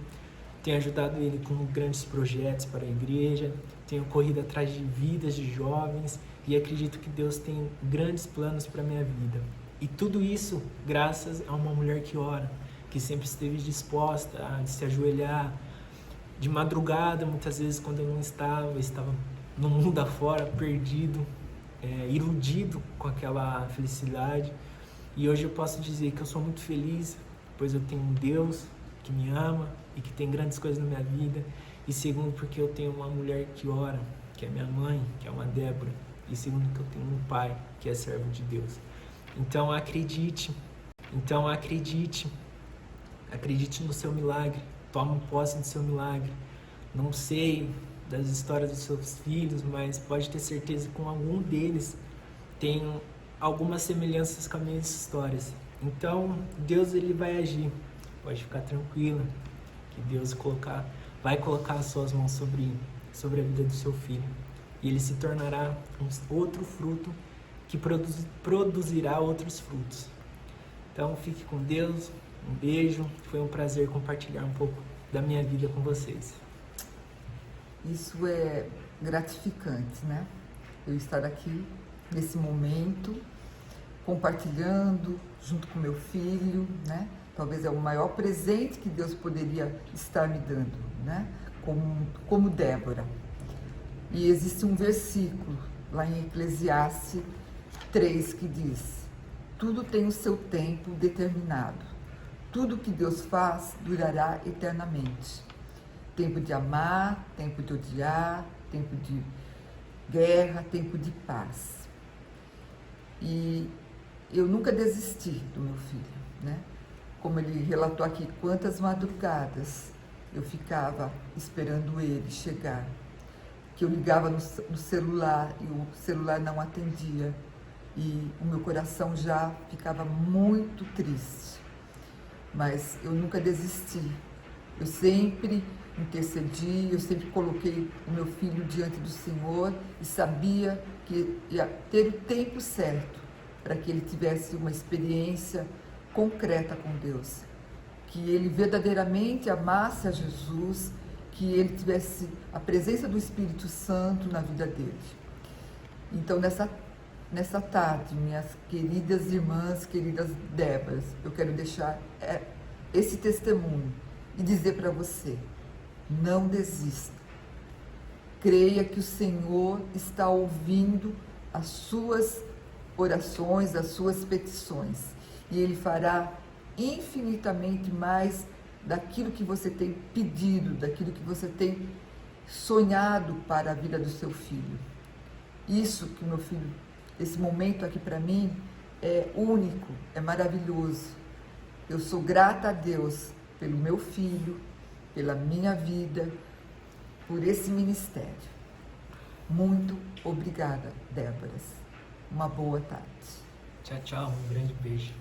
tenho ajudado ele com grandes projetos para a igreja, tenho corrido atrás de vidas de jovens e acredito que Deus tem grandes planos para a minha vida. E tudo isso graças a uma mulher que ora, que sempre esteve disposta a se ajoelhar de madrugada, muitas vezes quando eu não estava no mundo afora, perdido, iludido com aquela felicidade. E hoje eu posso dizer que eu sou muito feliz, pois eu tenho um Deus que me ama e que tem grandes coisas na minha vida. E segundo, porque eu tenho uma mulher que ora, que é minha mãe, que é uma Débora. E segundo, que eu tenho um pai, que é servo de Deus. Então acredite no seu milagre, tome posse do seu milagre. Não sei das histórias dos seus filhos, mas pode ter certeza que com algum deles tem algumas semelhanças com as minhas histórias. Então Deus ele vai agir, pode ficar tranquila, que Deus vai colocar as suas mãos sobre a vida do seu filho. E ele se tornará outro fruto que produzirá outros frutos. Então fique com Deus, um beijo, foi um prazer compartilhar um pouco da minha vida com vocês. Isso é gratificante, né? Eu estar aqui nesse momento, compartilhando junto com meu filho, né? Talvez é o maior presente que Deus poderia estar me dando, né? Como Débora. E existe um versículo lá em Eclesiastes 3 que diz: tudo tem o seu tempo determinado. Tudo que Deus faz durará eternamente. Tempo de amar, tempo de odiar, tempo de guerra, tempo de paz. E eu nunca desisti do meu filho, né? Como ele relatou aqui, quantas madrugadas eu ficava esperando ele chegar, que eu ligava no celular e o celular não atendia e o meu coração já ficava muito triste. Mas eu nunca desisti, eu sempre intercedi, eu sempre coloquei o meu filho diante do Senhor e sabia que ia ter o tempo certo para que ele tivesse uma experiência concreta com Deus, que ele verdadeiramente amasse a Jesus, que ele tivesse a presença do Espírito Santo na vida dele. Então, nessa tarde, minhas queridas irmãs, queridas Déboras, eu quero deixar esse testemunho e dizer para você: não desista. Creia que o Senhor está ouvindo as suas orações, as suas petições, e Ele fará infinitamente mais daquilo que você tem pedido, daquilo que você tem sonhado para a vida do seu filho. Isso que meu filho, esse momento aqui para mim é único, é maravilhoso. Eu sou grata a Deus pelo meu filho, pela minha vida, por esse ministério. Muito obrigada, Déboras. Uma boa tarde. Tchau, tchau. Um grande beijo.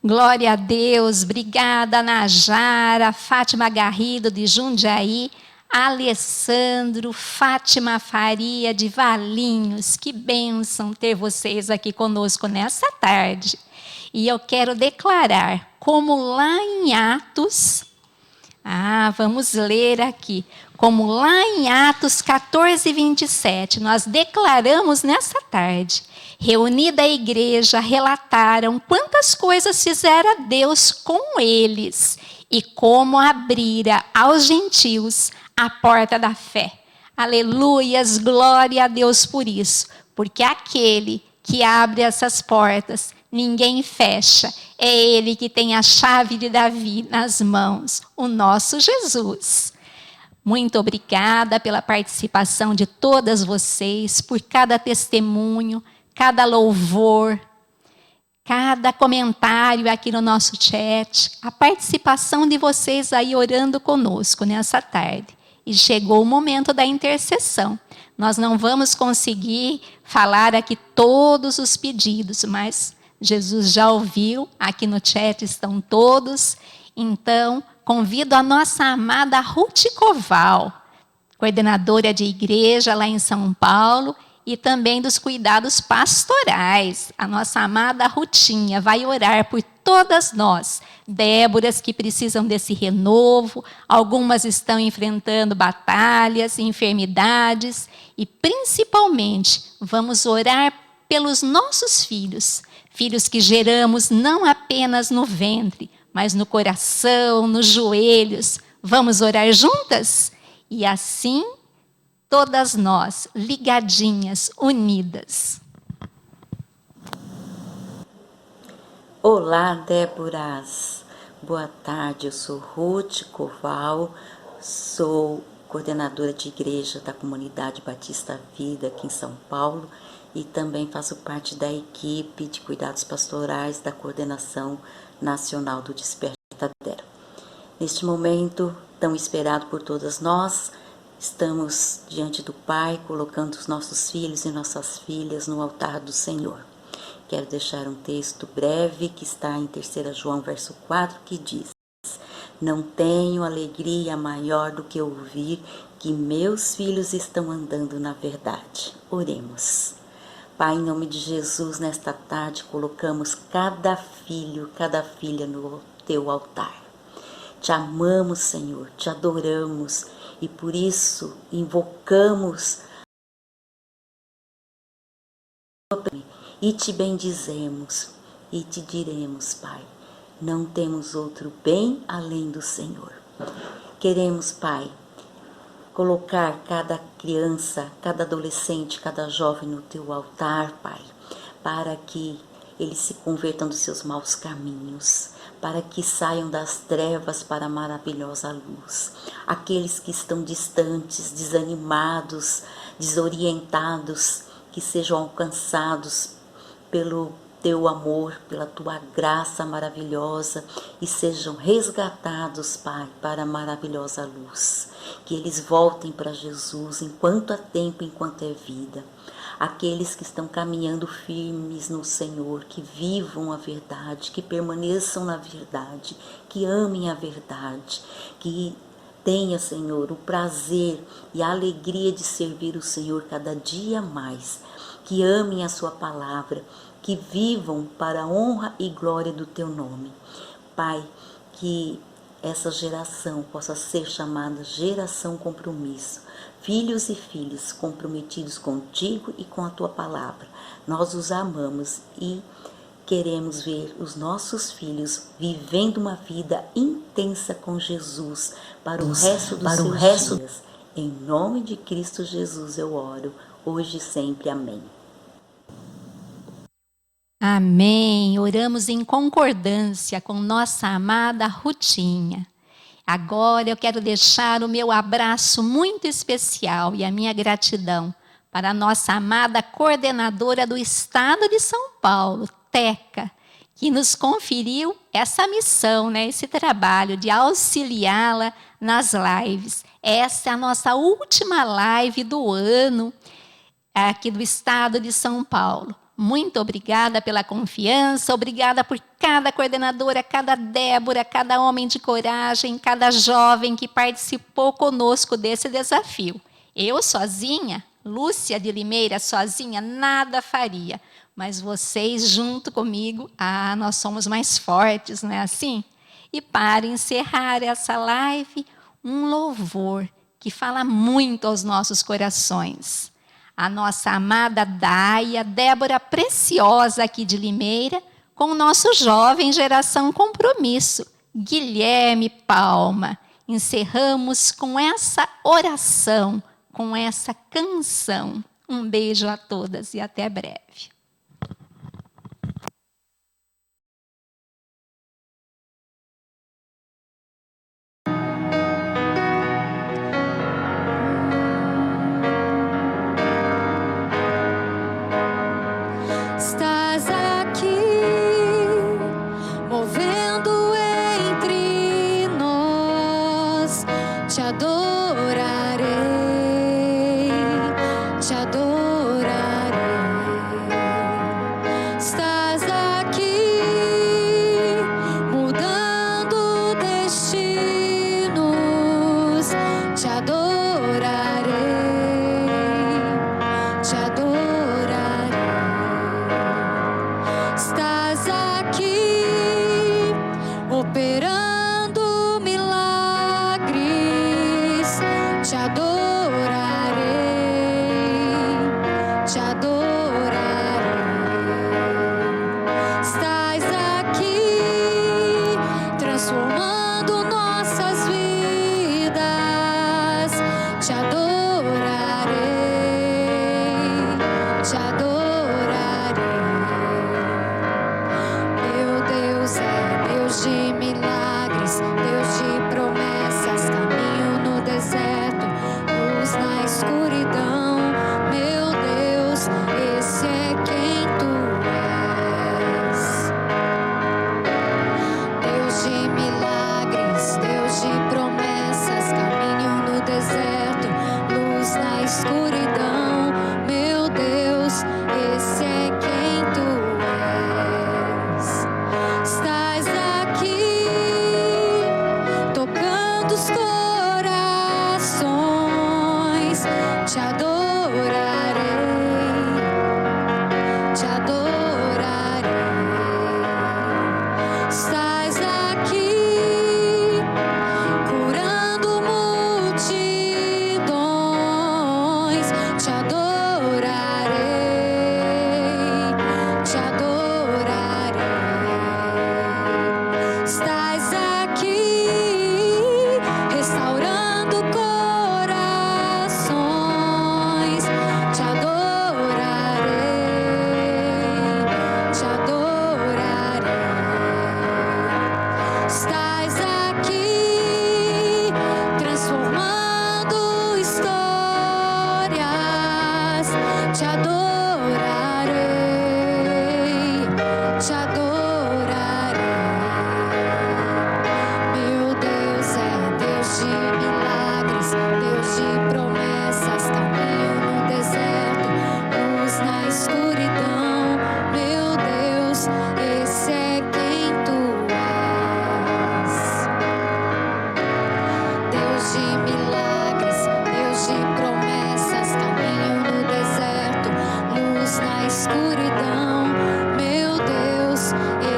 Glória a Deus. Obrigada, Najara, Fátima Garrido de Jundiaí, Alessandro, Fátima Faria de Valinhos. Que bênção ter vocês aqui conosco nessa tarde. E eu quero declarar, como lá em Atos, vamos ler aqui, como lá em Atos 14, 27, nós declaramos nessa tarde, reunida a igreja, relataram quantas coisas fizera Deus com eles e como abrira aos gentios a porta da fé. Aleluias, glória a Deus por isso, porque aquele que abre essas portas, ninguém fecha. É Ele que tem a chave de Davi nas mãos, o nosso Jesus. Muito obrigada pela participação de todas vocês, por cada testemunho, cada louvor. cada comentário aqui no nosso chat, a participação de vocês aí orando conosco nessa tarde. E chegou o momento da intercessão. Nós não vamos conseguir falar aqui todos os pedidos, mas Jesus já ouviu, aqui no chat estão todos. Então, convido a nossa amada Ruth Koval, coordenadora de igreja lá em São Paulo, e também dos cuidados pastorais. A nossa amada Rutinha vai orar por todas nós, Déboras que precisam desse renovo, algumas estão enfrentando batalhas, enfermidades, e principalmente vamos orar pelos nossos filhos, filhos que geramos não apenas no ventre, mas no coração, nos joelhos. Vamos orar juntas? E assim, todas nós, ligadinhas, unidas. Olá, Déboras. Boa tarde, eu sou Ruth Koval, sou coordenadora de igreja da Comunidade Batista Vida aqui em São Paulo e também faço parte da equipe de cuidados pastorais da Coordenação Nacional do Desperta Débora. Neste momento tão esperado por todas nós, estamos diante do Pai, colocando os nossos filhos e nossas filhas no altar do Senhor. Quero deixar um texto breve que está em 3 João, verso 4, que diz: Não tenho alegria maior do que ouvir que meus filhos estão andando na verdade. Oremos. Pai, em nome de Jesus, nesta tarde, colocamos cada filho, cada filha no teu altar. Te amamos, Senhor, te adoramos e por isso invocamos e te bendizemos e te diremos, Pai, não temos outro bem além do Senhor. Queremos, Pai, colocar cada criança, cada adolescente, cada jovem no teu altar, Pai, para que eles se convertam dos seus maus caminhos, para que saiam das trevas para a maravilhosa luz. Aqueles que estão distantes, desanimados, desorientados, que sejam alcançados pelo teu amor, pela tua graça maravilhosa e sejam resgatados, Pai, para a maravilhosa luz. Que eles voltem para Jesus enquanto há tempo, enquanto é vida. Aqueles que estão caminhando firmes no Senhor, que vivam a verdade, que permaneçam na verdade, que amem a verdade, que tenha, Senhor, o prazer e a alegria de servir o Senhor cada dia mais, que amem a sua palavra, que vivam para a honra e glória do teu nome. Pai, que essa geração possa ser chamada geração compromisso, filhos e filhas comprometidos contigo e com a tua palavra. Nós os amamos e queremos ver os nossos filhos vivendo uma vida intensa com Jesus para o resto dos seus dias. Em nome de Cristo Jesus eu oro, hoje e sempre. Amém. Amém. Oramos em concordância com nossa amada Rutinha. Agora eu quero deixar o meu abraço muito especial e a minha gratidão para a nossa amada coordenadora do Estado de São Paulo, Teca, que nos conferiu essa missão, esse trabalho de auxiliá-la nas lives. Essa é a nossa última live do ano aqui do Estado de São Paulo. Muito obrigada pela confiança, obrigada por cada coordenadora, cada Débora, cada homem de coragem, cada jovem que participou conosco desse desafio. Eu sozinha, Lúcia de Limeira sozinha, nada faria. Mas vocês junto comigo, nós somos mais fortes, não é assim? E para encerrar essa live, um louvor que fala muito aos nossos corações. A nossa amada Daia, Débora Preciosa aqui de Limeira, com o nosso jovem geração compromisso, Guilherme Palma. Encerramos com essa oração, com essa canção. Um beijo a todas e até breve. Estás aqui. te adorarei, te adorarei. Estás aqui mudando destinos, te adorarei, te adorarei. Estás aqui operando milagres, te adorarei, te adorarei. Estás aqui transformando nossas vidas, te adorarei, te adorarei. Meu Deus é Deus de milagres, Deus de promessas, caminho no deserto, luz na escuridão. Meu Deus, esse é quem tu és. Deus de milagres, Deus de promessas, caminho no deserto, luz na escuridão. Meu Deus, esse é quem tu és. Estás aqui tocando os corações, te adorarei, te adorarei. Estás aqui curando multidões, te adorarei, te adorarei. Estás aqui restaurando corações, te adorarei, te adorarei. Estás aqui transformando histórias, te adorarei, te adorarei. Meu Deus é Deus de milagres, Deus de promessas, caminho no deserto, luz na escuridão. Meu Deus, esse é quem tu és. Deus de milagres, Deus de promessas, caminho no deserto, luz na escuridão. Meu Deus,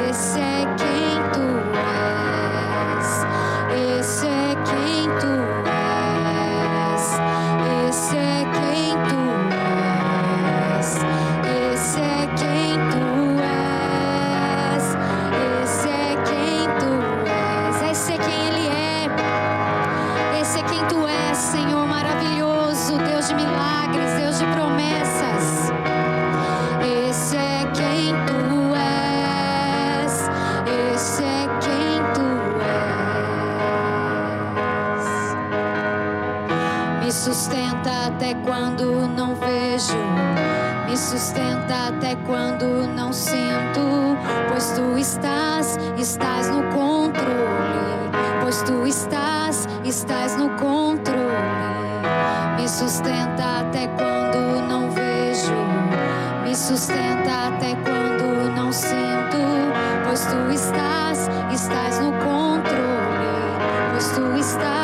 esse é quem tu és. Esse é quem tu és. Esse é quem tu és. Esse é quem tu és. Esse é quem tu és. Esse é quem Ele é. Esse é quem tu és, Senhor maravilhoso, Deus de milagres, Deus de promessas. Esse é quem tu és. Esse é quem tu és. Me sustenta até quando não vejo, me sustenta até quando não sinto, pois tu estás no controle, pois tu estás no controle. Me sustenta até quando não vejo, me sustenta até quando não sinto, pois tu estás no controle, pois tu estás